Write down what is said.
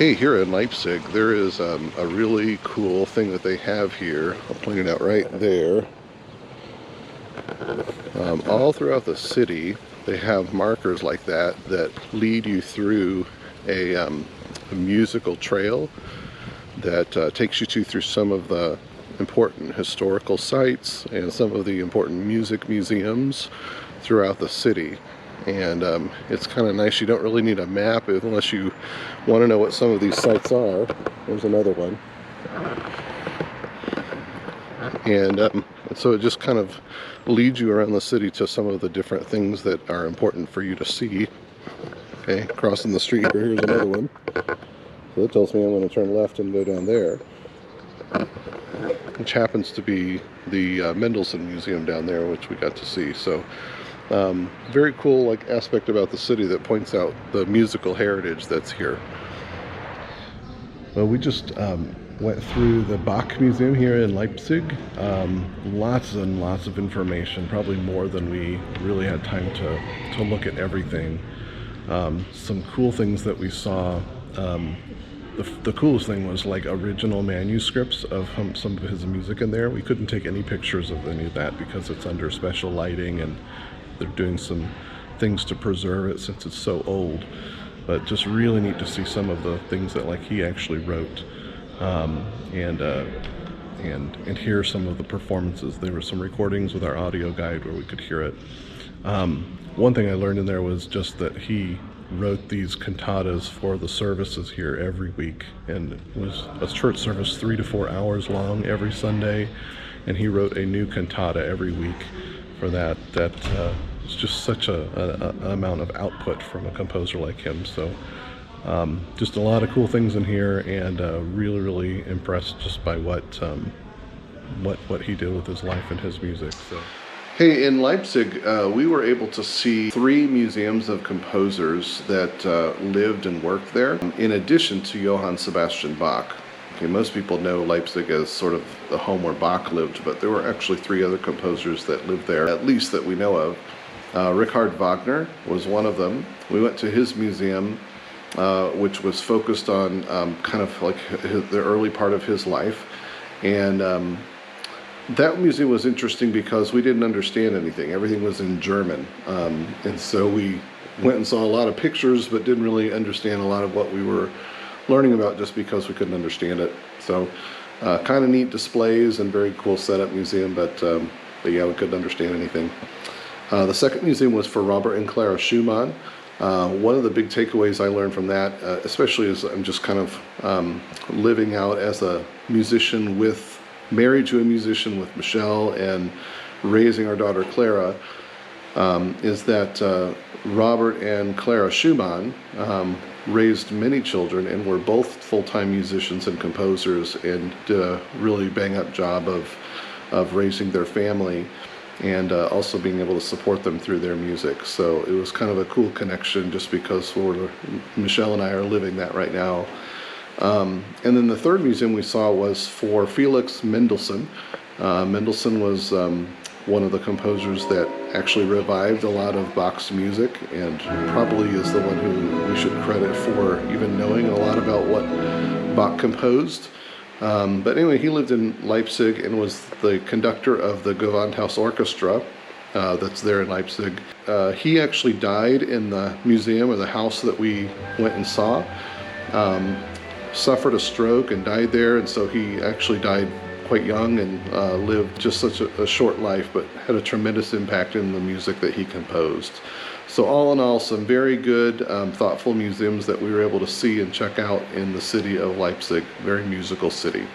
Hey, here in Leipzig, there is a really cool thing that they have here. I'll point it out right there. All throughout the city, they have markers like that that lead you through a musical trail that takes you through some of the important historical sites and some of the important music museums throughout the city. And it's kind of nice. You don't really need a map unless you want to know what some of these sites are. There's another one. And so it just kind of leads you around the city to some of the different things that are important for you to see. Okay, crossing the street here, here's another one. So that tells me I'm going to turn left and go down there, which happens to be the Mendelssohn Museum down there, which we got to see. So very cool aspect about the city that points out the musical heritage that's here. Well, we just went through the Bach Museum here in Leipzig. Lots and lots of information, probably more than we really had time to look at everything. Some cool things that we saw. The coolest thing was original manuscripts of some of his music in there. We couldn't take any pictures of any of that because it's under special lighting and they're doing some things to preserve it since it's so old. But just really neat to see some of the things that he actually wrote, and hear some of the performances. There were some recordings with our audio guide where we could hear it. One thing I learned in there was just that he wrote these cantatas for the services here every week, and it was a church service 3 to 4 hours long every Sunday, and he wrote a new cantata every week for that. It's just such a amount of output from a composer like him. So just a lot of cool things in here, and really impressed just by what he did with his life and his music. So. Hey, in Leipzig, we were able to see 3 museums of composers that lived and worked there, in addition to Johann Sebastian Bach. Okay, most people know Leipzig as sort of the home where Bach lived, but there were actually 3 other composers that lived there, at least that we know of. Richard Wagner was one of them. We went to his museum, which was focused on the early part of his life, and that museum was interesting because we didn't understand anything. Everything was in German, and so we went and saw a lot of pictures but didn't really understand a lot of what we were learning about just because we couldn't understand it. So kind of neat displays and very cool setup museum, but yeah, we couldn't understand anything. The second museum was for Robert and Clara Schumann. One of the big takeaways I learned from that, especially as I'm just kind of living out as a musician married to a musician with Michelle and raising our daughter Clara, is that Robert and Clara Schumann raised many children and were both full-time musicians and composers, and did a really bang-up job of raising their family and also being able to support them through their music. So it was kind of a cool connection just because Michelle and I are living that right now. And then the third museum we saw was for Felix Mendelssohn. Mendelssohn was one of the composers that actually revived a lot of Bach's music, and probably is the one who we should credit for even knowing a lot about what Bach composed. But anyway, he lived in Leipzig and was the conductor of the Gewandhaus Orchestra that's there in Leipzig. He actually died in the museum, or the house that we went and saw. Suffered a stroke and died there, and so he actually died quite young and lived just such a short life, but had a tremendous impact in the music that he composed. So all in all, some very good, thoughtful museums that we were able to see and check out in the city of Leipzig. Very musical city.